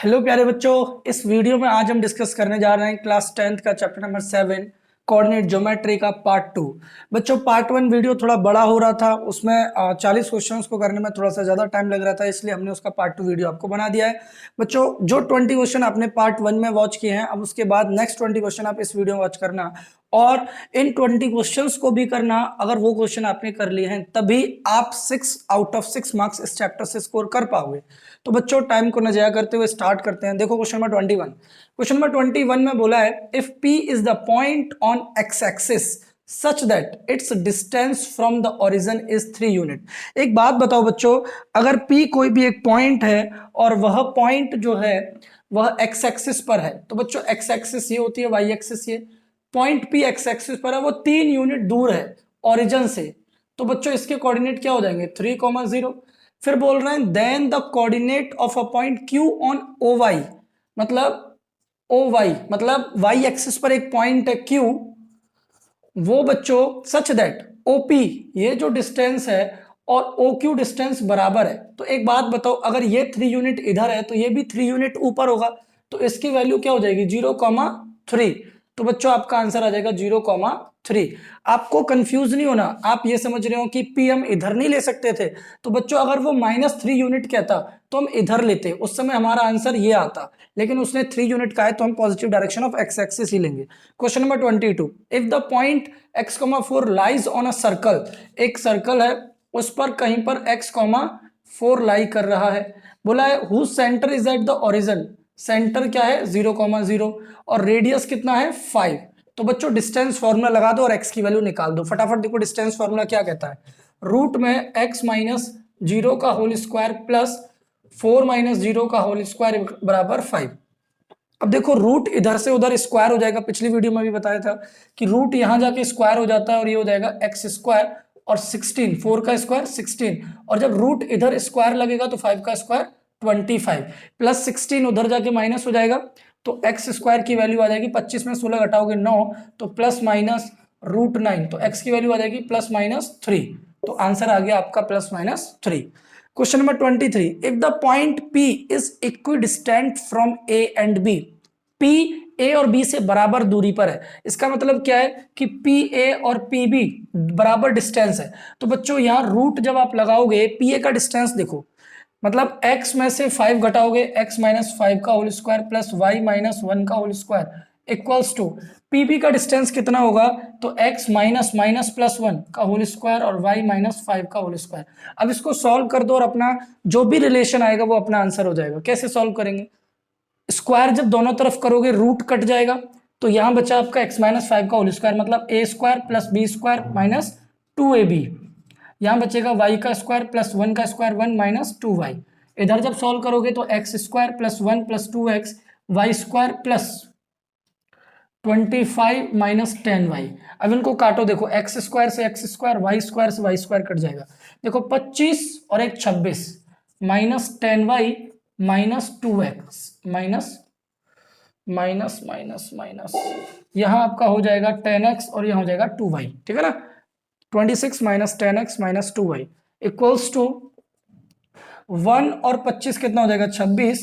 Hello प्यारे बच्चों, इस वीडियो में आज हम डिस्कस करने जा रहे हैं क्लास 10th का चैप्टर नंबर 7 कोऑर्डिनेट ज्योमेट्री का पार्ट 2। बच्चों पार्ट 1 वीडियो थोड़ा बड़ा हो रहा था, उसमें 40 क्वेश्चंस को करने में थोड़ा सा ज़्यादा टाइम लग रहा था, इसलिए हमने उसका पार्ट 2 वीडियो आपको बना दिया है। बच्चों जो 20 क्वेश्चन आपने पार्ट 1 में वॉच किए हैं, अब उसके बाद नेक्स्ट 20 क्वेश्चन आप इस वीडियो में वॉच करना और इन 20 क्वेश्चंस को भी करना। अगर वो क्वेश्चन आपने कर लिए हैं तभी आप 6 आउट ऑफ 6 मार्क्स इस चैप्टर से स्कोर कर पाओगे। तो बच्चों टाइम को न जाया करते हुए स्टार्ट करते हैं। देखो क्वेश्चन नंबर 21। क्वेश्चन नंबर 21 में बोला है if P is the point on x axis such that it's distance from the origin is 3 unit. एक बात बताओ बच्चों, अगर P कोई भी एक पॉइंट है और वह पॉइंट जो है वह एक्स एक्सिस पर है, तो बच्चों एक्स एक्सिस ये होती है, वाई एक्सिस ये, पॉइंट P एक्स एक्सिस पर है, वो 3 यूनिट दूर है ओरिजिन से, तो बच्चों इसके कोऑर्डिनेट क्या हो जाएंगे 3,0। फिर बोल रहे हैं then the coordinate of a point Q on O Y, मतलब ओ वाई मतलब वाई एक्सिस पर एक पॉइंट है Q, वो बच्चों सच दैट OP ये जो डिस्टेंस है और OQ डिस्टेंस बराबर है। तो एक बात बताओ, अगर ये 3 यूनिट इधर है तो ये भी 3 यूनिट ऊपर होगा, तो इसकी वैल्यू क्या हो जाएगी 0,3। तो बच्चों आपका आंसर आ जाएगा 0,3। आपको कंफ्यूज नहीं होना, आप ये समझ रहे हो कि P हम इधर नहीं ले सकते थे, तो बच्चों अगर वो -3 यूनिट कहता तो हम इधर लेते, उस समय हमारा आंसर ये आता, लेकिन उसने 3 यूनिट का है तो हम positive direction of x axis ही लेंगे। Question number 22, if the point x,4 lies on a circle, एक सर्कल है उस पर कहीं पर x,4 लाई कर रहा है, बोला है who centre is at the origin, centre क्या है 0,0 और रेडियस कितना है 5। तो बच्चों डिस्टेंस फॉर्मूला लगा दो और x की वैल्यू निकाल दो फटाफट। देखो डिस्टेंस फॉर्मूला क्या कहता है, रूट में x माइनस 0 का होल स्क्वायर प्लस 4 माइनस 0 का होल स्क्वायर बराबर 5। अब देखो रूट इधर से उधर स्क्वायर हो जाएगा, पिछली वीडियो में भी बताया था कि रूट यहां जाके स्क्वायर हो जाता है और ये हो जाएगा एक्स स्क्वायर और 16, 4 का स्क्वायर 16, और जब रूट इधर स्क्वायर लगेगा तो 5 का स्क्वायर 25 प्लस 16 उधर जाके माइनस हो जाएगा, तो एक्स स्क्वायर की वैल्यू आ जाएगी 25 में 16 घटाओगे 9, तो प्लस माइनस √9, तो एक्स की वैल्यू आ जाएगी +-3। तो आंसर आ गया आपका +-3। Question number 23, if the point P is equidistant from A and B, P A और B से बराबर दूरी पर है, इसका मतलब क्या है कि PA और PB बराबर डिस्टेंस है। तो बच्चों यहाँ रूट जब आप लगाओगे PA का डिस्टेंस देखो, मतलब x में से 5 घटाओगे x माइनस 5 का whole square plus y minus 1 का whole square equals to PB का डिस्टेंस कितना होगा, तो x माइनस माइनस प्लस 1 का होल स्क्वायर और y माइनस 5 का होल स्क्वायर। अब इसको सॉल्व कर दो और अपना जो भी रिलेशन आएगा वो अपना आंसर हो जाएगा। कैसे सॉल्व करेंगे, स्क्वायर जब दोनों तरफ करोगे रूट कट जाएगा, तो यहां बचा आपका x माइनस 5 का होल स्क्वायर मतलब a square plus B square minus 2ab, यहां बचेगा y का स्क्वायर प्लस 1 का स्क्वायर 1 माइनस 2y। इधर जब सॉल्व करोगे तो x square plus 1 plus 2x, Y square plus 25 minus 10y। अब इनको काटो, देखो एक्स स्क्वायर से एक्स स्क्वायर, वाई स्क्वायर से वाई स्क्वायर कट जाएगा, देखो 25 और एक 26 minus 10y minus 2x minus minus minus minus, यहां आपका हो जाएगा 10x और यहां हो जाएगा 2y, ठीक है ना। 26 minus 10x minus 2y equals to 1 और 25 कितना हो जाएगा 26,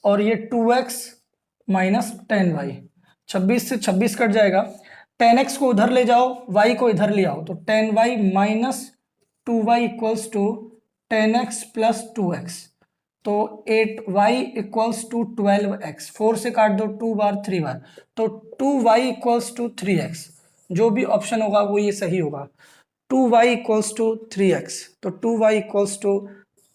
और ये 2x माइनस 10y, 26 से 26 कट जाएगा, 10x को उधर ले जाओ y को इधर ले आओ, तो 10y minus 2y equals to 10x plus 2x, तो 8y इक्वल्स टू 12x, 4 से काट दो 2 बार 3 बार, तो 2y इक्वल्स टू 3x, जो भी ऑप्शन होगा वो ये सही होगा, 2y इक्वल्स टू 3x, तो 2y इक्वल्स टू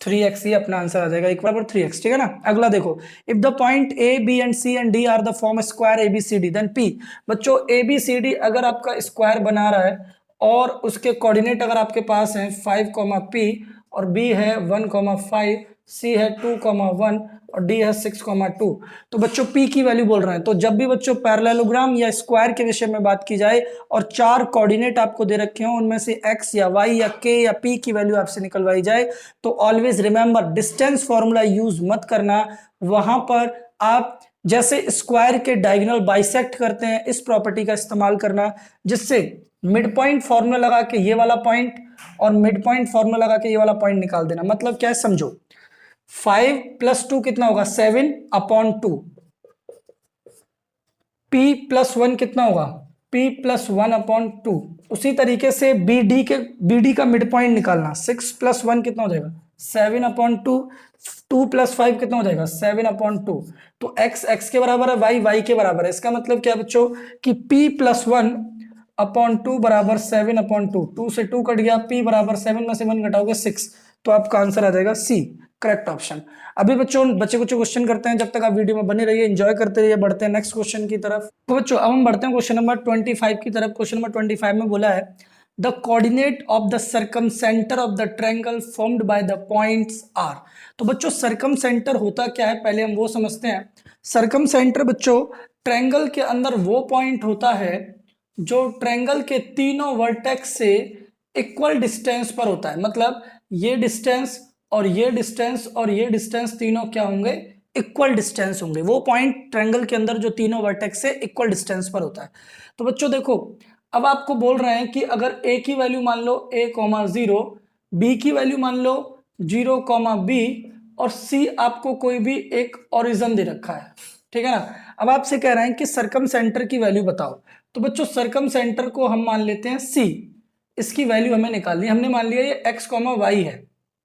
3x ही अपना आंसर आ जाएगा, एक बराबर 3x, ठीक है ना। अगला देखो, if the point A B and C and D are the form square ABCD then P, बच्चों ABCD अगर आपका स्क्वायर बना रहा है और उसके कोऑर्डिनेट अगर आपके पास हैं 5, P और B है 1,5, C है 2,1 और D है 6,2, तो बच्चों P की वैल्यू बोल रहे हैं। तो जब भी बच्चों पैरेललोग्राम या स्क्वायर के विषय में बात की जाए और 4 कोऑर्डिनेट आपको दे रखे हो, उनमें से x या y या k या p की वैल्यू आपसे निकलवाई जाए, तो always remember distance formula use मत करना, वहां पर आप जैसे स्क्वायर के डायगोनल बाइसेक्ट करते हैं इस प्रॉपर्टी का इस्तेमाल करना, जिससे मिड पॉइंट फॉर्मूला लगा के ये वाला पॉइंट और मिड पॉइंट फॉर्मूला लगा के ये वाला पॉइंट निकाल देना। मतलब क्या है समझो, 5 + 2 कितना होगा 7/2। p + 1 कितना होगा p + 1/2। उसी तरीके से bd का मिड पॉइंट निकालना 6 + 1 कितना हो जाएगा 7/2। 2 + 5 कितना हो जाएगा 7/2। तो x के बराबर है, y के बराबर है। इसका मतलब क्या बच्चों कि p + 1/2 बराबर 7/2। 2 से 2 कट गया, p बराबर 7 में से 1 घटाओगे 6, तो आपका आंसर आ जाएगा सी, करेक्ट ऑप्शन। अभी बच्चों बच्चे कुछ क्वेश्चन करते हैं, जब तक आप वीडियो में बने रहिए, एंजॉय करते रहिए। बढ़ते हैं नेक्स्ट क्वेश्चन की तरफ। तो बच्चों अब हम बढ़ते हैं क्वेश्चन नंबर 25 की तरफ। क्वेश्चन नंबर 25 में बोला है the coordinate of the circumcentre of the triangle formed by the points are. तो बच्चों सर्कम सेंटर होता क्या है पहले हम वो समझते हैं। सर्कम सेंटर बच्चों ट्रायंगल के अंदर वो पॉइंट होता है जो ट्रायंगल के तीनों वर्टेक्स से इक्वल डिस्टेंस पर होता है। मतलब ये डिस्टेंस और ये डिस्टेंस और ये डिस्टेंस तीनों क्या होंगे इक्वल डिस्टेंस होंगे। वो पॉइंट ट्रायंगल के अंदर जो तीनों वर्टेक्स से इक्वल डिस्टेंस पर होता है। तो बच्चों देखो अब आपको बोल रहे हैं कि अगर a की वैल्यू मान लो a,0, b की वैल्यू मान लो 0,b और c आपको कोई भी एक ओरिजिन दे रखा है, ठीक है ना। अब आपसे कह रहे हैं कि सर्कम सेंटर की वैल्यू बताओ। तो बच्चों सर्कम सेंटर को हम मान लेते हैं c, इसकी वैल्यू हमें निकालनी, हमने मान लिया ये x, y है,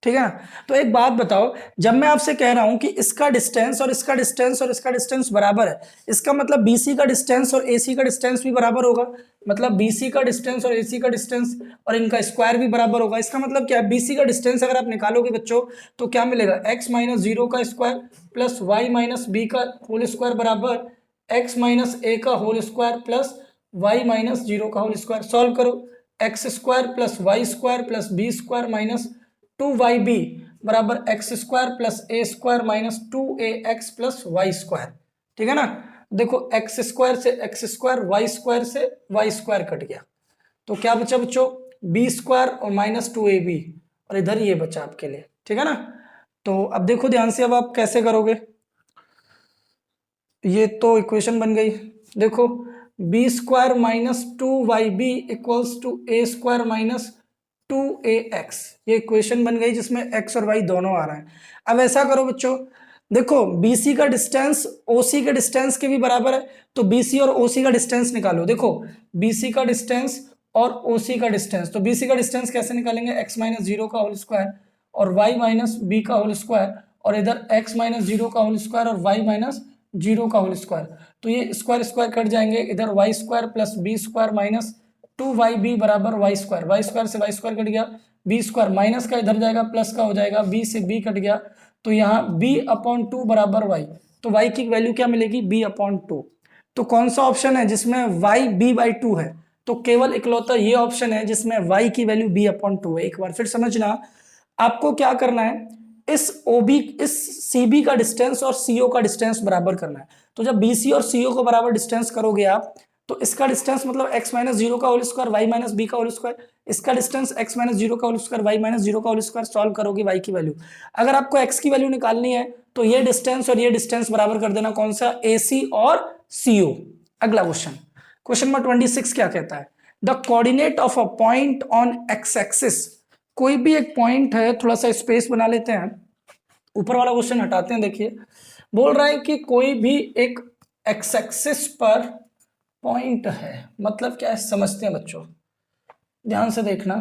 ठीक है ना। तो एक बात बताओ, जब मैं आपसे कह रहा हूं कि इसका डिस्टेंस और इसका डिस्टेंस और इसका डिस्टेंस बराबर है, इसका मतलब BC का डिस्टेंस और AC का डिस्टेंस भी बराबर होगा। मतलब BC का डिस्टेंस और AC का डिस्टेंस और इनका स्क्वायर भी बराबर होगा। इसका मतलब क्या है, BC का डिस्टेंस अगर आप निकालोगे बच्चों तो क्या मिलेगा x - 0 का स्क्वायर प्लस y - b का होल स्क्वायर बराबर x - a का होल स्क्वायर प्लस y - 0 का होल स्क्वायर। सॉल्व करो, x square plus y square plus b square minus 2yb बराबर x square plus a square minus 2ax plus y square, ठीक है ना। देखो x square से x square, y square से y square cut गया, तो क्या बचा बच्चों b स्क्वायर और माइनस 2ab और इधर ये बचा आपके लिए, ठीक है ना। तो अब देखो ध्यान से, अब आप कैसे करोगे, ये तो इक्वेशन बन गई। देखो b square minus 2yb equals to a square minus 2ax, ये इक्वेशन बन गई जिसमें x और y दोनों आ रहे हैं। अब ऐसा करो बच्चों, देखो BC का डिस्टेंस OC के डिस्टेंस के भी बराबर है, तो BC और OC का डिस्टेंस निकालो। देखो BC का डिस्टेंस और OC का डिस्टेंस, तो BC का डिस्टेंस कैसे निकालेंगे, x - 0 का होल स्क्वायर और y - b का होल स्क्वायर और इधर x - 0 का होल स्क्वायर और y - 0 का होल स्क्वायर। तो ये स्क्वायर स्क्वायर कट जाएंगे, इधर y square plus b square minus 2yb बराबर y स्क्वायर से y स्क्वायर कट गया, b स्क्वायर माइनस का इधर जाएगा प्लस का हो जाएगा, b से b कट गया, तो यहाँ b/2 बराबर y। तो y की वैल्यू क्या मिलेगी b/2। तो कौन सा ऑप्शन है जिसमें y b/2 है, तो केवल इकलौता ये ऑप्शन है जिसमें y की वैल्यू b/2 है। एक बार फिर समझना, आपको क्या करना है, इस CB का डिस्टेंस और CO का डिस्टेंस बराबर करना है। तो जब BC और CO को बराबर डिस्टेंस करोगे आप, तो इसका डिस्टेंस मतलब x - 0 का होल स्क्वायर y - b का होल स्क्वायर, इसका डिस्टेंस x - 0 का होल स्क्वायर y - 0 का होल स्क्वायर। सॉल्व करोगे y की वैल्यू। अगर आपको x की वैल्यू निकालनी है तो ये डिस्टेंस और ये डिस्टेंस बराबर कर देना, कौन सा, AC और CO। अगला क्वेश्चन, क्वेश्चन नंबर 26 क्या कहता है, the coordinate of a point on x axis. कोई भी एक पॉइंट है, थोड़ा सा स्पेस बना लेते हैं, ऊपर वाला क्वेश्चन हटाते हैं। देखिए बोल रहा है कि कोई भी एक x एक्सिस पर पॉइंट है, मतलब क्या है समझते हैं बच्चों, ध्यान से देखना।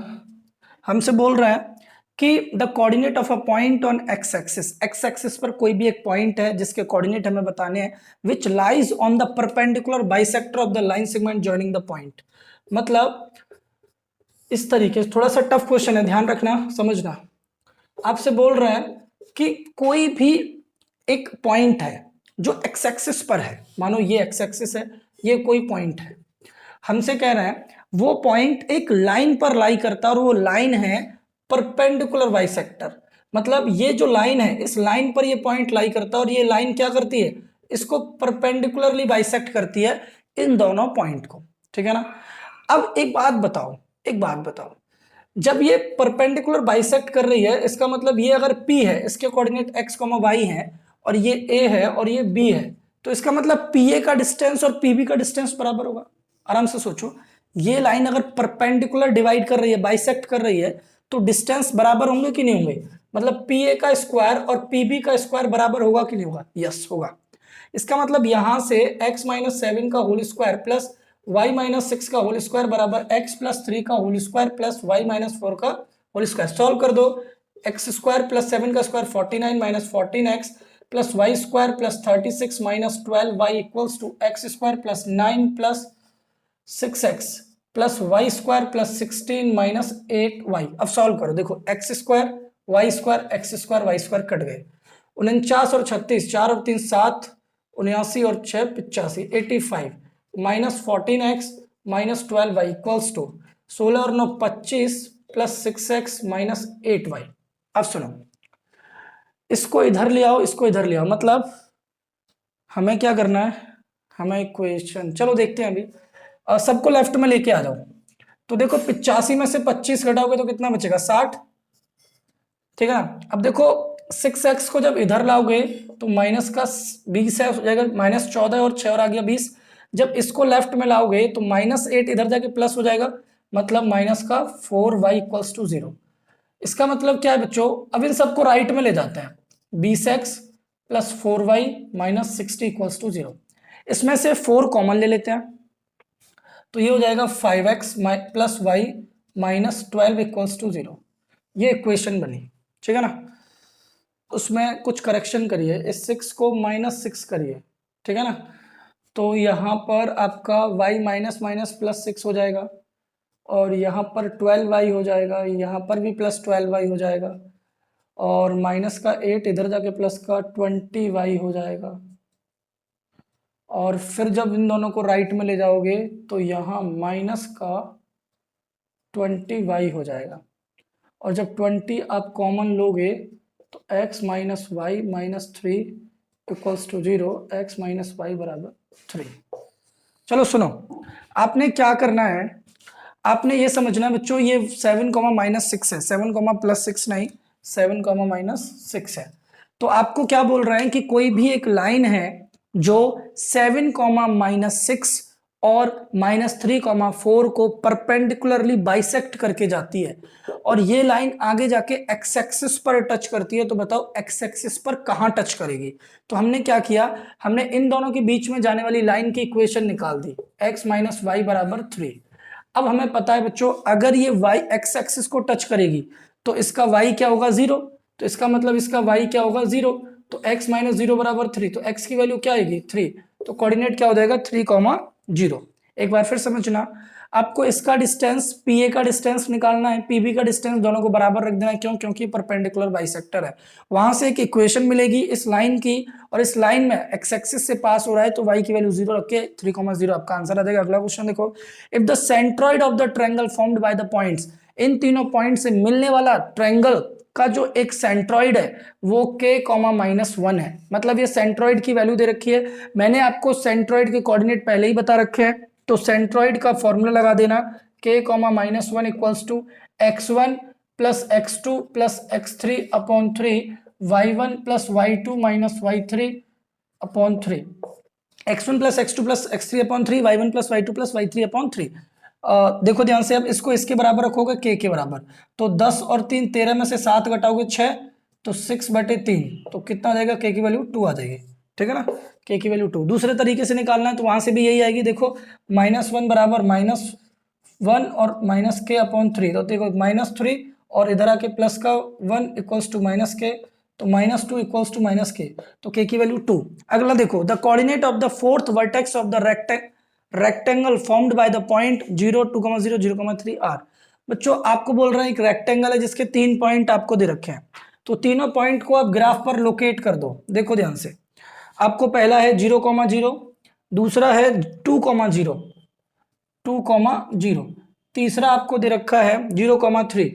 हमसे बोल रहा है कि the coordinate of a point on x axis पर कोई भी एक पॉइंट है जिसके कोऑर्डिनेट हमें बताने हैं, which lies on the perpendicular bisector of the line segment joining the point. मतलब इस तरीके से, थोड़ा सा टफ क्वेश्चन है, ध्यान रखना समझना। आपसे बोल रहे हैं कि कोई भी एक पॉइंट है जो x एक्सिस पर है, मानो ये x एक्सिस है, ये कोई पॉइंट है, हमसे कह रहे हैं वो पॉइंट एक लाइन पर लाई करता है और वो लाइन है परपेंडिकुलर बाइसेक्टर। मतलब ये जो लाइन है, इस लाइन पर ये पॉइंट लाई करता है और ये लाइन क्या करती है, इसको परपेंडिकुलरली बाइसेक्ट करती है इन दोनों पॉइंट को, ठीक है ना। अब एक बात बताओ, जब ये परपेंडिकुलर बाइसेक्ट कर रही है, इसका मतलब ये अगर P है, इसके कोऑर्डिनेट x, y है और ये A है और ये B है, तो इसका मतलब PA का डिस्टेंस और PB का डिस्टेंस बराबर होगा। आराम से सोचो, ये लाइन अगर परपेंडिकुलर डिवाइड कर रही है, बाइसेक्ट कर रही है, तो डिस्टेंस बराबर होंगे कि नहीं होंगे। मतलब पी ए का स्क्वायर और पी बी का स्क्वायर बराबर होगा कि नहीं होगा? यस होगा। इसका मतलब यहां से x माइनस 7 का whole square plus y minus 6 का होल स्क्वायर बराबर x प्लस 3 का whole square plus y minus 4 का होल स्क्वायर। सॉल्व कर दो। एक्स स्क्वायर प्लस 7 का square 49 minus 14x plus Y square plus 36 minus 12 y equals to X square plus 9 plus 6x plus Y square plus 16 minus 8y। अब solve करो। देखो X square Y square X square Y square cut गए। 49 और 36, 4 और 3 7, 79 और 6 85, 85 minus 14x minus 12y equals to 16 और 9 25 plus 6x minus 8y। अब सुनो, इसको इधर ले आओ, इसको इधर ले आओ। मतलब हमें क्या करना है, हमें इक्वेशन, चलो देखते हैं अभी। सबको लेफ्ट में लेके आ जाओ। तो देखो 85 में से 25 घटाओगे तो कितना बचेगा? 60। ठीक है ना? अब देखो 6x को जब इधर लाओगे तो माइनस का 20 है, हो जाएगा माइनस 14 और 6 और आ गया 20। जब इसको लेफ्ट में लाओगे तो माइनस 8 इधर जाके प्लस हो जाएगा, मतलब माइनस का 4y इक्वल्स टू 0। इसका मतलब क्या है बच्चों? अब इन सबको राइट में ले जाते हैं। 20x plus 4y minus 60 equals to 0। इसमें से 4 कॉमन ले लेते हैं, तो ये हो जाएगा 5x plus Y minus 12 equals to 0। ये इक्वेशन बनी। ठीक है ना? उसमें कुछ करेक्शन करिए, इस 6 को माइनस 6 करिए। ठीक है ना? तो यहाँ पर आपका y माइनस माइनस प्लस 6 हो जाएगा, और यहाँ पर 12y हो जाएगा, यहाँ पर भी प्लस 12y हो जाएगा, और माइनस का 8 इधर जाके प्लस का 20y हो जाएगा। और फिर जब इन दोनों को राइट में ले जाओगे तो यहाँ माइनस का 20y हो जाएगा, और जब 20 आप कॉमन लोगे तो x minus Y minus 3 equals to 0, एक्स माइनस वाई बराबर 3। चलो सुनो, आपने क्या करना है, आपने ये समझना है बच्चों, ये 7 कॉमा माइनस 6 है, 7 कॉमा प्लस 6 नहीं, 7 कॉमा माइनस 6 है। तो आपको क्या बोल रहे हैं कि कोई भी एक लाइन है जो 7 कॉमा माइनस 6 और माइनस 3 कॉमा 4 को परपेंडिकुलरली बाइसेक्ट करके जाती है, और ये लाइन आगे जाके एक्स एक्सिस पर टच करती है। तो बताओ एक्स एक्सिस पर कहां टच करेगी? तो हमने क्या किया, हमने इन दोनों के बीच में जाने वाली लाइन की इक्वेशन निकाल दी, x माइनस वाई बराबर 3। अब हमें पता है बच्चों, अगर ये y एक्स एक्सिस को टच करेगी तो इसका y क्या होगा? 0। तो इसका मतलब इसका y क्या होगा? 0। तो x माइनस 0 बराबर 3, तो x की वैल्यू क्या आएगी? 3। तो कोऑर्डिनेट क्या हो जाएगा? 3,0। एक बार फिर समझना, आपको इसका डिस्टेंस pa का डिस्टेंस निकालना है, pb का डिस्टेंस, दोनों को बराबर रख देना है। क्यों? क्योंकि परपेंडिकुलर बाइसेक्टर है। वहां से एक इक्वेशन मिलेगी इस लाइन की, और इस लाइन में एक्स एक्सिस से पास हो रहा है, तो y की वैल्यू 0 रख के 3,0 आपका आंसर आ जाएगा। अगला क्वेश्चन देखो, if the centroid of the triangle formed by the points, इन तीनों पॉइंट से मिलने वाला ट्रायंगल का जो एक सेंट्रॉइड है वो k कॉमा माइनस 1 है। मतलब ये सेंट्रॉइड की वैल्यू दे रखी है, मैंने आपको सेंट्रॉइड के कोऑर्डिनेट पहले ही बता रखे हैं। तो सेंट्रॉइड का फॉर्मूला लगा देना, k comma minus 1 equals to x1 plus x2 plus x3 upon 3, y1 plus y2 minus y3 upon 3, x1 plus x2 plus x3 upon 3, y1 plus y2 plus y3 upon 3। देखो ध्यान से, अब इसको इसके बराबर रखोगे k के बराबर, तो 10 और 3 13 में से 7 घटाओगे 6, तो 6/3, तो कितना आ जाएगा? k की वैल्यू 2 आ जाएगी। ठीक है ना? k की वैल्यू 2। दूसरे तरीके से निकालना है तो वहां से भी यही आएगी। देखो -1 बराबर -1 और माइनस k अपॉन 3, तो देखो -3 और इधर आके प्लस का 1 इक्वल्स टू माइनस k, तो -2 इक्वल्स टू माइनस k, तो k की वैल्यू 2। अगला देखो, the coordinate of the fourth vertex of the rectangle formed by the point 0 2,0 0,3 are. बच्चों आपको बोल रहे हैं एक रेक्टेंगल है जिसके 3 पॉइंट आपको दे रखे हैं, तो तीनों पॉइंट को आप ग्राफ पर लोकेट कर दो। देखो ध्यान से, आपको पहला है 0,0, दूसरा है 2,0, 2,0, तीसरा आपको दे रखा है 0,3,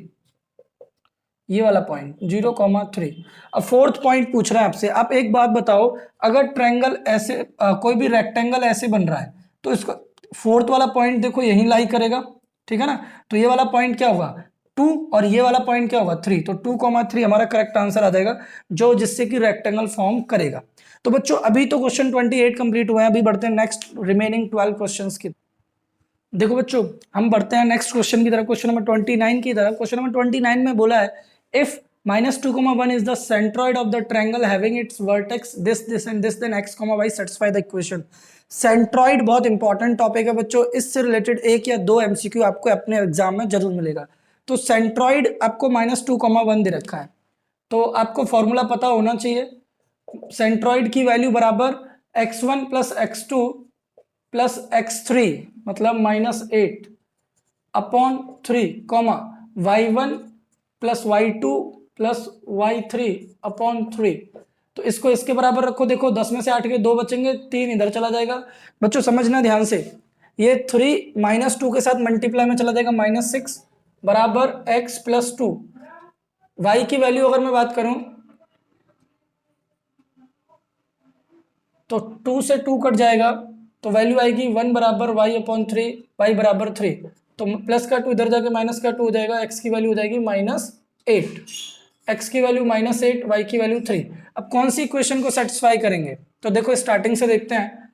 ये वाला पॉइंट 0,3। अब फोर्थ पॉइंट पूछ रहा है आपसे। आप एक बात बताओ, अगर ट्रायंगल ऐसे कोई भी रेक्टेंगल ऐसे बन रहा है तो इसका फोर्थ वाला पॉइंट देखो यहीं लाई करेगा। ठीक है ना? तो ये वाला पॉइंट क्या होगा? 2, और ये वाला पॉइंट क्या होगा? 3। तो 2,3 हमारा करेक्ट आंसर आ जाएगा, जो जिससे कि रेक्टेंगल फॉर्म करेगा। तो बच्चों अभी तो क्वेश्चन 28 कंप्लीट हुए हैं, अभी बढ़ते हैं नेक्स्ट रिमेनिंग 12 क्वेश्चंस की। देखो बच्चों, हम बढ़ते हैं नेक्स्ट क्वेश्चन की तरफ, क्वेश्चन नंबर 29 की तरफ। क्वेश्चन नंबर 29 में बोला है, if -2, 1 is the centroid of the triangle having its vertex this and this, then x, y satisfy the equation. Centroid बहुत इंपॉर्टेंट टॉपिक है बच्चों, इससे रिलेटेड एक या दो एमसीक्यू आपको अपने एग्जाम में जरूर मिलेगा। तो सेंट्रॉइड आपको -2, 1 दे रखा है, तो आपको फॉर्मूला पता होना चाहिए। सेंट्रॉइड की वैल्यू बराबर x1 + x2 + x3 मतलब -8 upon 3, y1 + y2 + y3 upon 3। तो इसको इसके बराबर रखो, देखो 10 में से 8 के 2 बचेंगे, 3 इधर चला जाएगा। बच्चों समझना ध्यान से, ये 3 -2 के साथ मल्टीप्लाई में चला जाएगा, -6 बराबर x + 2। y की वैल्यू अगर मैं बात करूं तो 2 से 2 कट जाएगा, तो वैल्यू आएगी 1 बराबर y/3, y बराबर 3। तो प्लस का 2 इधर जाके माइनस का 2 हो जाएगा, x की वैल्यू हो जाएगी -8, x की वैल्यू -8, y की वैल्यू 3। अब कौन सी इक्वेशन को सेटिस्फाई करेंगे, तो देखो स्टार्टिंग से देखते हैं।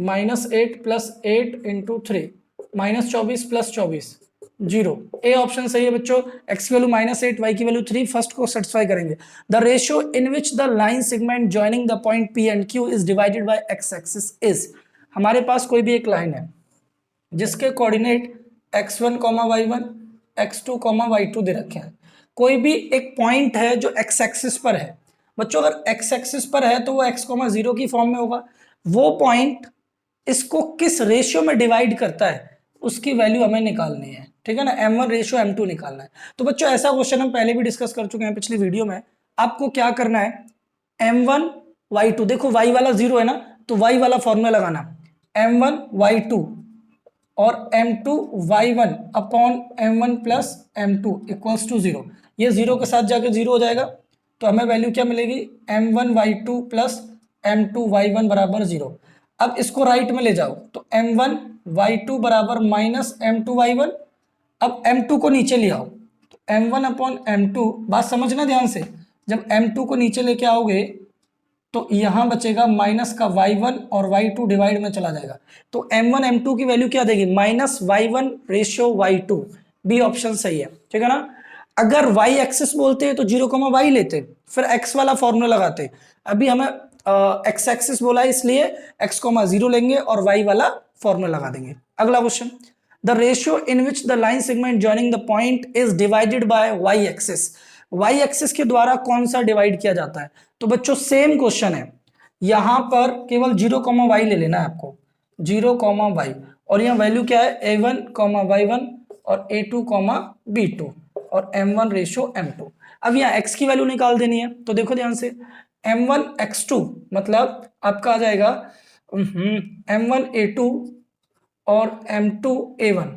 -8 + 8 × 3 -24 + 24 0। ए ऑप्शन सही है बच्चों, x की वैल्यू -8, y की वैल्यू 3, फर्स्ट को सेटिस्फाई करेंगे। The ratio in which the line segment joining the point P and Q is divided by x axis is. हमारे पास कोई भी एक लाइन है जिसके coordinate x1, y1, x2, y2 दे रखे हैं। कोई भी एक पॉइंट है जो x एक्सिस पर है बच्चों, अगर x एक्सिस पर है तो वो x, 0 की फॉर्म में होगा। वो पॉइंट इसको किस रेशियो में डिवाइड करता है उसकी वैल्यू हमें निकालनी है, ठीक है ना, m1:m2 निकालना है। तो बच्चों ऐसा क्वेश्चन हम पहले भी डिस्कस कर चुके हैं पिछली वीडियो में। आपको क्या करना है, m1/y2, देखो y वाला 0 है ना, तो y वाला फॉर्मूला लगाना, m1/y2 और m2/y1 अपॉन m1 + m2 = 0। ये 0 के साथ जाके 0 हो जाएगा, तो हमें वैल्यू क्या मिलेगी, m1/y2 + m2/y1 बराबर 0। अब इसको राइट में ले जाओ, तो m1/y2 बराबर -m2/y1। अब m2 को नीचे ले आओ, तो m1/m2, बात समझना ध्यान से, जब m2 को नीचे लेके आओगे तो यहां बचेगा माइनस का y1 और y2 डिवाइड में चला जाएगा। तो m1 m2 की वैल्यू क्या देगी, -y1/y2। बी ऑप्शन सही है, ठीक है ना। अगर y एक्सिस बोलते हैं तो 0, y लेते, फिर x वाला फॉर्मूला लगाते। अभी हमें x एक्सिस बोला है इसलिए x, 0 लेंगे और y वाला फॉर्मूला लगा देंगे। अगला question, the ratio in which the line segment joining the point is divided by y axis. y axis के द्वारा कौन सा डिवाइड किया जाता है, तो बच्चों सेम क्वेश्चन है, यहां पर केवल 0, y ले लेना है आपको, 0, y, और यहाँ वैल्यू क्या है, a1, y1 और a2, b2 और m1:m2। अब यहाँ x की वैल्यू निकाल देनी है, तो देखो ध्यान से, m1x2 मतलब आपका आ जाएगा m1a2 और m2a1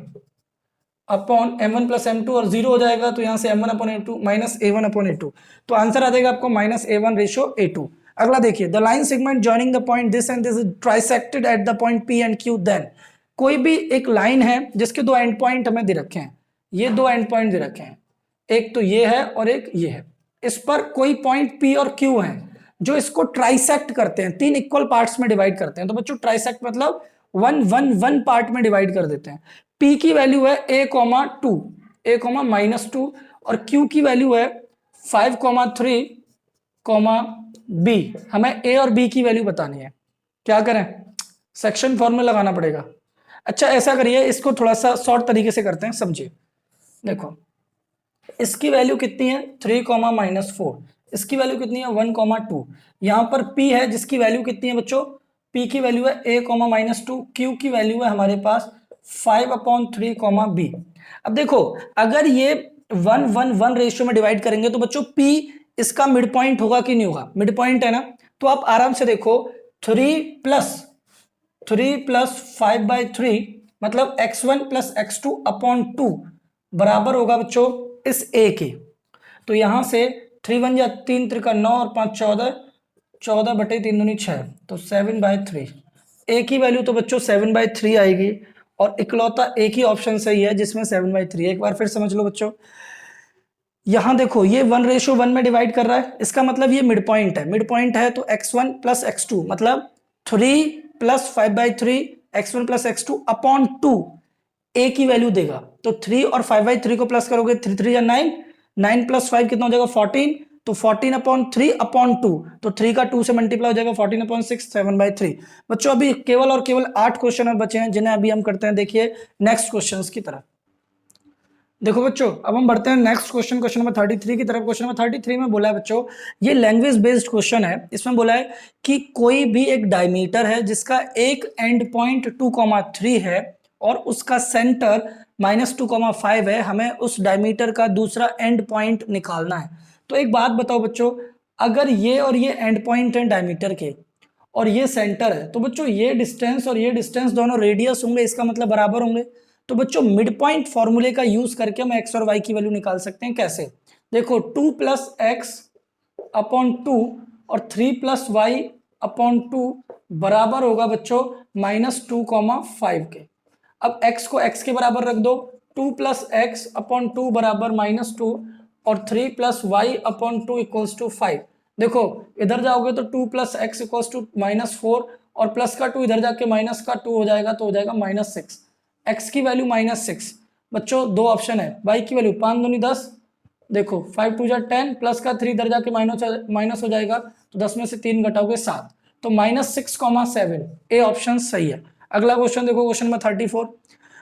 अपॉन m1 + m2 और 0 हो जाएगा, तो यहाँ से m1/a2 -a1/a2, तो आंसर आ जाएगा आपको -a1:a2। अगला देखिए, the line segment joining the point this and this is trisected at the point P and Q, then कोई भी एक लाइन है जिसके दो एंड पॉइंट हमें दे रखे हैं, ये दो एंड पॉइंट दे रखे हैं, एक तो ये है और एक ये है। इस पर कोई पॉइंट P और Q है जो इसको ट्राइसेक्ट करते हैं, 3 इक्वल पार्ट्स में डिवाइड करते हैं। तो बच्चों ट्राइसेक्ट मतलब 1 पार्ट में डिवाइड कर देते हैं। P की वैल्यू है a, 2, a, -2 और Q की वैल्यू है 5, 3, B। हमें a और b की वैल्यू बतानी है, क्या करें, सेक्शन फॉर्मूला लगाना पड़ेगा। अच्छा ऐसा करिए, इसको थोड़ा सा शॉर्ट तरीके से करते हैं, समझिए। देखो इसकी वैल्यू कितनी है, 3, -4, इसकी वैल्यू कितनी है, 1, 2। यहाँ पर P है जिसकी वैल्यू कितनी है बच्चों, P की वैल्यू है a, -2, Q की वैल्यू है हमारे पास 5/3, B। अब देखो अगर ये 1:1 रेशियो में डिवाइड करेंगे तो बच्चों P इसका मिड पॉइंट होगा कि नहीं होगा, मिड पॉइंट है ना। तो आप आराम से देखो 3 + 5/3 मतलब x1 + x2 अपॉन 2 बराबर होगा बच्चों इस a के। तो यहां से 3 × 1 = 3, 3 × 9 और 5 = 14, 14/3 दूनी 6, तो 7/3। a की वैल्यू तो बच्चों 7/3 आएगी, और इकलौता एक ही ऑप्शन सही है जिसमें 7/3। एक बार फिर समझ लो बच्चों, यहां देखो ये 1:1 में डिवाइड कर रहा है, इसका मतलब ये मिड पॉइंट है, मिड पॉइंट है तो x1 + x2 मतलब 3 + 5/3 x1 + x2 अपॉन 2 a की वैल्यू देगा। तो 3 और 5/3 को प्लस करोगे, 3 × 3 = 9, 9 प्लस 5 कितना हो जाएगा 14, तो 14/3/2, तो 3 का 2 से मल्टीप्लाई हो जाएगा 14/6, 7/3। बच्चों अभी केवल और केवल 8 क्वेश्चन और बचे हैं जिन्हें अभी हम करते हैं। देखिए नेक्स्ट क्वेश्चंस की तरफ। देखो बच्चों अब हम बढ़ते हैं नेक्स्ट क्वेश्चन, क्वेश्चन नंबर 33 की तरफ। क्वेश्चन नंबर 33 में बोला है बच्चों, ये लैंग्वेज बेस्ड क्वेश्चन है। इसमें बोला है कि कोई भी एक डायमीटर है जिसका एक एंड पॉइंट 2,3 है और उसका सेंटर -2,5 है। हमें उस डायमीटर का दूसरा एंड पॉइंट निकालना है। तो एक बात बताओ बच्चों, अगर ये और ये एंड पॉइंट है डायमीटर के और ये सेंटर है, तो बच्चों ये डिस्टेंस और ये डिस्टेंस दोनों रेडियस होंगे, इसका मतलब बराबर होंगे। तो बच्चों मिड पॉइंट फॉर्मूले का यूज करके हम एक्स और वाई की वैल्यू निकाल सकते हैं। कैसे? देखो 2 + x/2 और 3 + y/2 बराबर होगा बच्चों -2,5 के। अब x को x के बराबर रख दो, 2 + x/2 बराबर -2 और 3 + y/2 = 5। देखो इधर जाओगे तो 2 + x = -4 और प्लस का 2 इधर जाके माइनस का 2 हो जाएगा, तो हो जाएगा -6। x की वैल्यू -6। बच्चों दो ऑप्शन है, y की वैल्यू 5 दूनी 10, देखो 5 2 जा 10, प्लस का 3 इधर जाके माइनस हो जाएगा, तो 10 में से 3 घटाओगे 7, तो -6,7। ए ऑप्शन सही है। अगला क्वेश्चन देखो, क्वेश्चन नंबर 34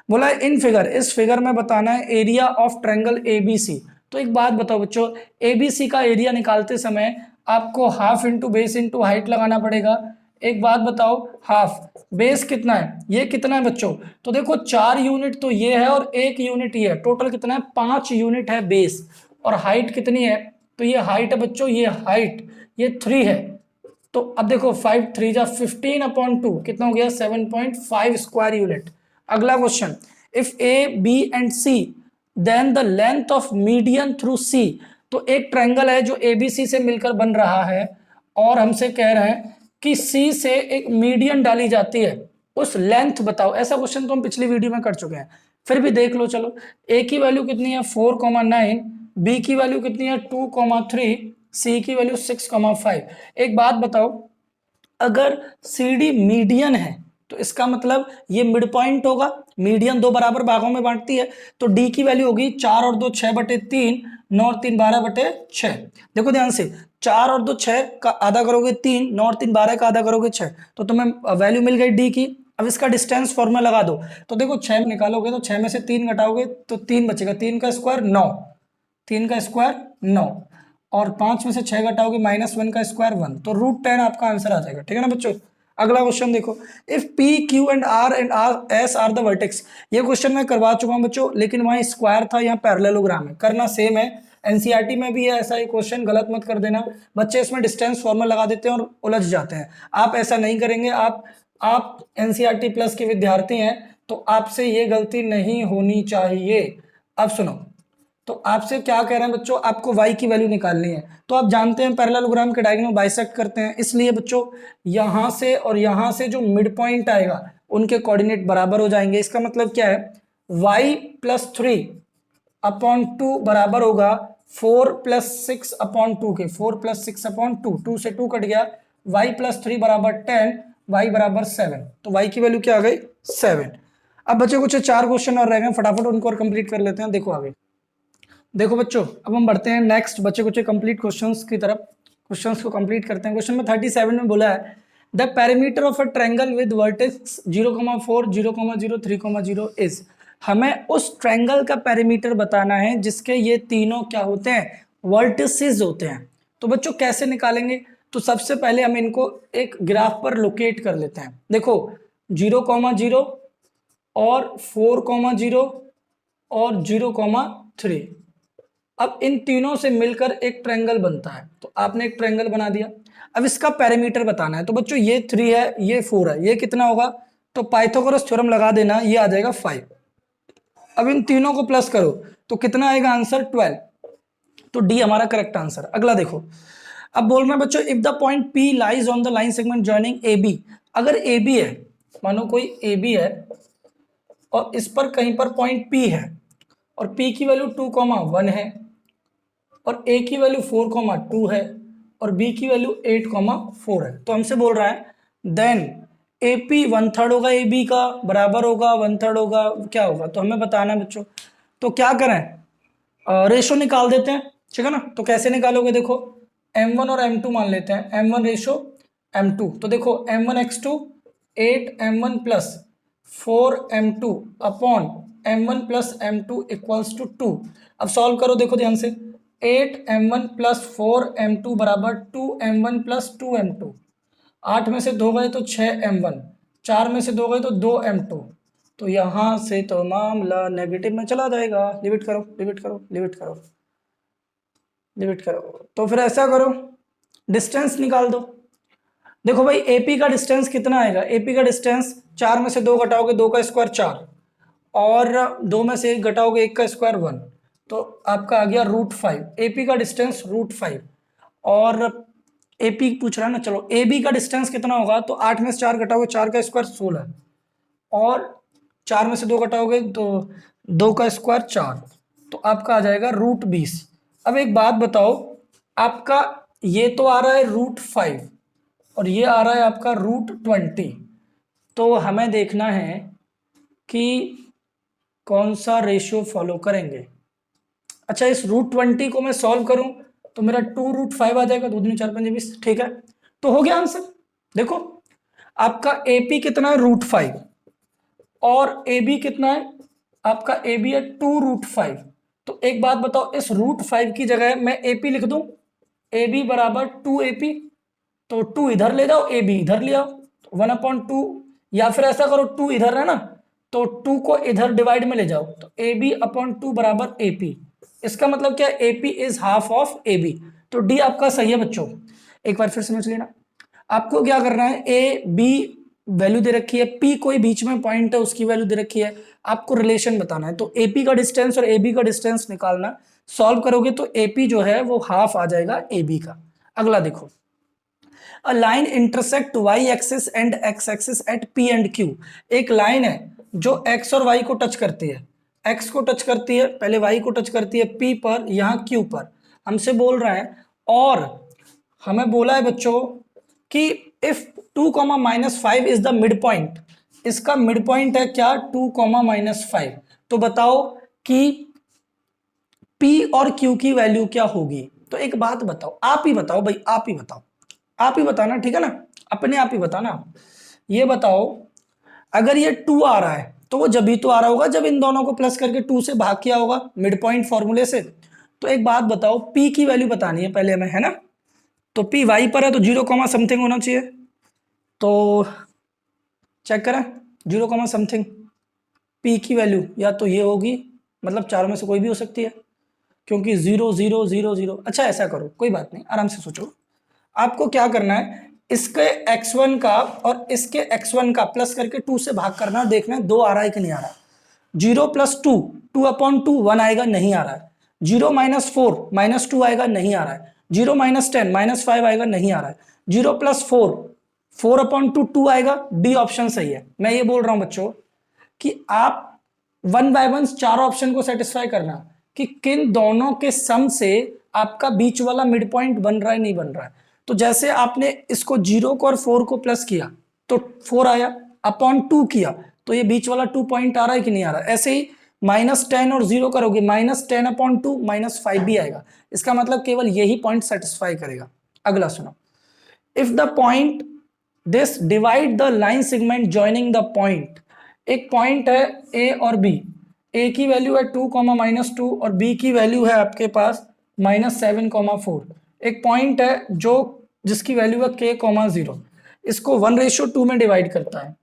बोला है इन फिगर, इस फिगर में बताना है एरिया ऑफ ट्रायंगल एबीसी। तो एक बात बताओ बच्चों, एबीसी का एरिया निकालते समय आपको half into base into height लगाना पड़ेगा। एक बात बताओ, हाफ बेस कितना है, ये कितना है बच्चों? तो देखो 4 यूनिट तो ये है और 1 यूनिट ये है, टोटल कितना है 5 यूनिट है बेस। और हाइट कितनी है? तो ये हाइट है बच्चों, ये हाइट ये 3 है। तो अब देखो 5 3 जा 15/2 कितना हो गया 7.5 स्क्वायर यूनिट। अगला question, if a b and c then the length of median through c. तो एक ट्रायंगल है जो एबीसी से मिलकर बन रहा है और हमसे कह रहे हैं कि सी से एक मीडियन डाली जाती है, उस लेंथ बताओ। ऐसा क्वेश्चन तो हम पिछली वीडियो में कर चुके हैं, फिर भी देख लो। चलो ए की वैल्यू कितनी है 4,9, बी की वैल्यू कितनी है 2,3, सी की वैल्यू 6,5। एक बात बताओ, अगर सी डी मीडियन है तो इसका मतलब ये मिड पॉइंट होगा। मीडियन दो बराबर भागों में बांटती है, तो डी की वैल्यू होगी 4 और 2 6/3, 9 और 3 12/6। देखो ध्यान से, 4 और 2 6 का आधा करोगे 3, 9 और 3 12 का आधा करोगे 6, तो तुम्हें वैल्यू मिल गई डी की। अब इसका डिस्टेंस फॉर्मूला लगा दो, तो देखो 6 निकालोगे तो 6 में से 3 घटाओगे तो 3 बचेगा, 3 का स्क्वायर 9, 3 का स्क्वायर 9 और 5 में से 6 घटाओगे -1 का स्क्वायर 1, तो √10 आपका आंसर आ जाएगा। ठीक है ना बच्चों? अगला क्वेश्चन देखो, if P Q and R S R the vertex. ये क्वेश्चन मैं करवा चुका हूं बच्चों, लेकिन वहां स्क्वायर था, यहाँ पैरेललोग्राम है, करना सेम है। एनसीईआरटी में भी है ऐसा ही क्वेश्चन, गलत मत कर देना। बच्चे इसमें डिस्टेंस फॉर्मूला लगा देते हैं और उलझ जाते हैं। आप ऐसा नहीं करेंगे, आप एनसीईआरटी प्लस के विद्यार्थी हैं, तो आपसे ये गलती नहीं होनी चाहिए। अब सुनो, तो आपसे क्या कह रहे हैं बच्चों, आपको y की वैल्यू निकालनी है। तो आप जानते हैं पैरेललोग्राम के डायगोनल बाइसेक्ट करते हैं, इसलिए बच्चों यहां से और यहां से जो मिड पॉइंट आएगा उनके कोऑर्डिनेट बराबर हो जाएंगे। इसका मतलब क्या है, y + 3/2 बराबर होगा 4 + 6/2 के। 4 + 6/2, 2 से 2 कट गया, y + 3 बराबर 10, y बराबर 7, तो y की वैल्यू क्या आ गई 7। अब बच्चे कुछ 4 क्वेश्चन और रह गए, फटाफट उनको और कंप्लीट कर लेते हैं। देखो आगे, देखो बच्चों अब हम बढ़ते हैं नेक्स्ट बच्चे कुछ कंप्लीट क्वेश्चंस की तरफ। क्वेश्चंस को कंप्लीट करते हैं। क्वेश्चन में 37 में बोला है the perimeter of a triangle with vertex 0,4 0,0 3,0 is. हमें उस ट्रायंगल का पेरीमीटर बताना है जिसके ये तीनों क्या होते हैं, वर्टिसेस होते हैं। तो बच्चों कैसे निकालेंगे, तो सबसे पहले हम इनको एक ग्राफ पर लोकेट कर लेते हैं। देखो 0,0 और 4,0 और 0,3, अब इन तीनों से मिलकर एक ट्रायंगल बनता है। तो आपने एक ट्रायंगल बना दिया, अब इसका पेरीमीटर बताना है। तो बच्चों ये 3 है, ये 4 है, ये कितना होगा, तो पाइथागोरस थ्योरम लगा देना, ये आ जाएगा 5। अब इन तीनों को प्लस करो तो कितना आएगा आंसर 12, तो डी हमारा करेक्ट आंसर। अगला देखो, अब बोल रहे हैं बच्चों if the point P lies on the line segment joining AB। अगर AB है, मानो कोई AB है और इस पर कहीं पर पॉइंट P है और P की वैल्यू 2,1 है और A की वैल्यू 4,2 है और B की वैल्यू 8,4 है, तो हमसे बोल रहा है देन AP 1/3 होगा, AB का बराबर होगा 1/3 होगा, क्या होगा, तो हमें बताना है बच्चों। तो क्या करें, रेशो निकाल देते हैं, ठीक है ना। तो कैसे निकालोगे, देखो m1 और m2 मान लेते हैं, m1 रेशो m2, तो देखो m1x2 8m1 plus 4m2 upon m1 plus m2 equals to 2। अब सॉल्व करो, देखो ध्यान से, 8m1 प्लस 4m2 बराबर 2m1 प्लस 2m2। 8 में से 2 गए तो 6m1, 4 में से 2 गए तो 2m2, तो यहाँ से तो मामला नेगेटिव में चला जाएगा। लिमिट करो, लिमिट करो, लिमिट करो, लिमिट करो। तो फिर ऐसा करो, डिस्टेंस निकाल दो। देखो भाई एपी का डिस्टेंस कितना आएगा, एपी का डिस्टेंस 4 में से 2 घटाओगे 2 का स्क्वायर 4, और 2 में से 1 घटाओगे 1 का स्क्वायर 1, तो आपका आ गया √5। एपी का डिस्टेंस √5, और एपी पूछ रहा है ना, चलो एबी का डिस्टेंस कितना होगा, तो 8 में से 4 घटाओगे 4 का स्क्वायर 16, और 4 में से 2 घटाओगे तो 2 का स्क्वायर 4, तो आपका आ जाएगा √20। अब एक बात बताओ, आपका ये तो आ रहा है √5 और ये आ रहा है आपका √20, तो हमें देखना है कि कौन सा रेशियो फॉलो करेंगे। अच्छा, इस √20 को मैं सॉल्व करूं तो मेरा 2√5 आ जाएगा, 2 दूनी 4 पंजे 20, ठीक है। तो हो गया आंसर। देखो आपका एपी कितना है √5 और AB कितना है, आपका AB है 2√5। तो एक बात बताओ, इस √5 की जगह मैं AP लिख दूं, AB बराबर 2AP, तो 2 इधर ले जाओ, AB इधर ले आओ, 1/2, या फिर ऐसा करो 2 इधर है ना, तो 2 को इधर डिवाइड में ले जाओ, तो AB/2 बराबर AP। इसका मतलब क्या, AP is half of AB। तो D आपका सही है बच्चों। एक बार फिर समझ लेना, आपको क्या करना है, ए बी वैल्यू दे रखी है, पी कोई बीच में पॉइंट है उसकी वैल्यू दे रखी है, आपको रिलेशन बताना है। तो एपी का डिस्टेंस और एबी का डिस्टेंस निकालना, सॉल्व करोगे तो एपी जो है वो हाफ आ जाएगा एबी का। अगला देखो, a line intersect Y axis and X axis at P and Q. एक लाइन है जो एक्स और वाई को टच करती है, एक्स को टच करती है, पहले वाई को टच करती है पी पर, यहाँ क्यू पर, हमसे बोल रहा है, और हमें बोला है बच्चों कि if 2, -5 is the mid point, इसका मिड पॉइंट है क्या 2, -5, तो बताओ कि P और Q की वैल्यू क्या होगी। तो एक बात बताओ, आप ही बताओ भाई, आप ही बताओ, आप ही बताना, ठीक है ना, अपने आप ही बताना। ये बताओ, अगर ये 2 आ रहा है तो वो जब ही तो आ रहा होगा जब इन दोनों को प्लस करके 2 से भाग किया होगा मिड पॉइंट फॉर्मूले से। तो एक बात बताओ, P की वैल्यू बतानी है पहले हमें, है ना। तो P y पर है तो 0, समथिंग होना चाहिए, तो चेक करें 0, P की वैल्यू या तो ये होगी, मतलब चारों में से कोई भी हो सकती है, क्योंकि 0 0 0 0। अच्छा ऐसा करो, कोई बात नहीं, आराम से सोचो। आपको क्या करना है, इसके x1 का और इसके x1 का प्लस करके 2 से भाग करना, देखना है 2 आ रहा है कि नहीं आ रहा है। 0 + 2, 2/2 1 आएगा, नहीं आ रहा है। 0 - 4 -2 आएगा, नहीं आ रहा है। 0 - 10 -5 आएगा, नहीं आ रहा है। 0 + 4 4/2 2 आएगा, डी ऑप्शन सही है। मैं ये बोल रहा हूं बच्चों कि आप 1 बाय 1 चारों ऑप्शन को सेटिस्फाई करना कि किन दोनों के सम से आपका बीच वाला मिड पॉइंट बन रहा है, नहीं बन रहा है। तो जैसे आपने इसको 0 को और 4 को प्लस किया तो 4 आया, अपॉन 2 किया तो ये बीच वाला 2 पॉइंट आ रहा है कि नहीं आ रहा है। ऐसे ही -10 और 0 करोगे, -10/2 -5 भी आएगा। इसका मतलब केवल यही पॉइंट सेटिस्फाई करेगा। अगला सुनो, if the point this divide the line segment joining the point. एक पॉइंट है ए और बी, ए की वैल्यू है 2, -2 और बी की वैल्यू है आपके पास -7, 4। एक पॉइंट है जो जिसकी वैल्यू है k, 0, इसको 1:2 में डिवाइड करता है।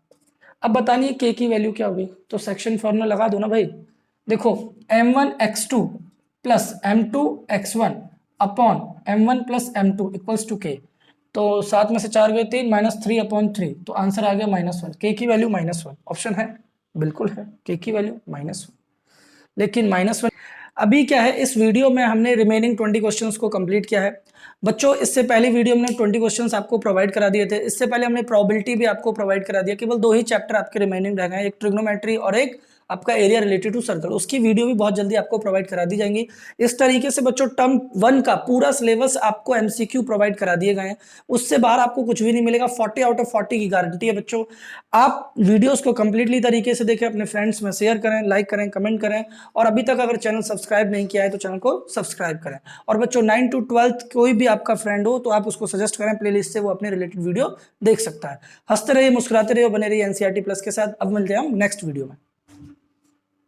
अब बतानिए k की वैल्यू क्या होगी, तो सेक्शन फॉर्मूला लगा दो ना भाई। देखो m1x2 + m2x1 upon m1 + m2 = k। तो 7 में से 4 गए 3, -3/3, तो आंसर आ गया -1। k की वैल्यू -1 ऑप्शन है, बिल्कुल है, k की वैल्यू -1। लेकिन -1 अभी क्या है, इस वीडियो में हमने रिमेनिंग 20 क्वेश्चंस को कंप्लीट किया है बच्चों। इससे पहले वीडियो में 20 क्वेश्चंस आपको प्रोवाइड करा दिए थे। इससे पहले हमने प्रोबेबिलिटी भी आपको प्रोवाइड करा दिया। केवल 2 ही चैप्टर आपके रिमेनिंग रह गए हैं, एक ट्रिग्नोमेट्री और एक आपका एरिया रिलेटेड टू सर्कल, उसकी वीडियो भी बहुत जल्दी आपको प्रोवाइड करा दी जाएंगी। इस तरीके से बच्चों टर्म 1 का पूरा सिलेबस आपको एमसीक्यू प्रोवाइड करा दिए गए हैं, उससे बाहर आपको कुछ भी नहीं मिलेगा। 40 आउट ऑफ 40 की गारंटी है बच्चों। आप वीडियोस को कंप्लीटली तरीके से देखें, अपने फ्रेंड्स में शेयर करें, लाइक करें, कमेंट करें, और अभी तक अगर चैनल सब्सक्राइब नहीं किया है तो चैनल को सब्सक्राइब करें। और बच्चों 9 to 12 कोई भी आपका फ्रेंड हो तो आप उसको सजेस्ट करें प्लेलिस्ट से, वो अपने रिलेटेड वीडियो देख सकता है। हंसते रहिए, मुस्कुराते रहिए, बने रहिए एनसीईआरटी प्लस के साथ। अब मिलते हैं हम नेक्स्ट वीडियो में।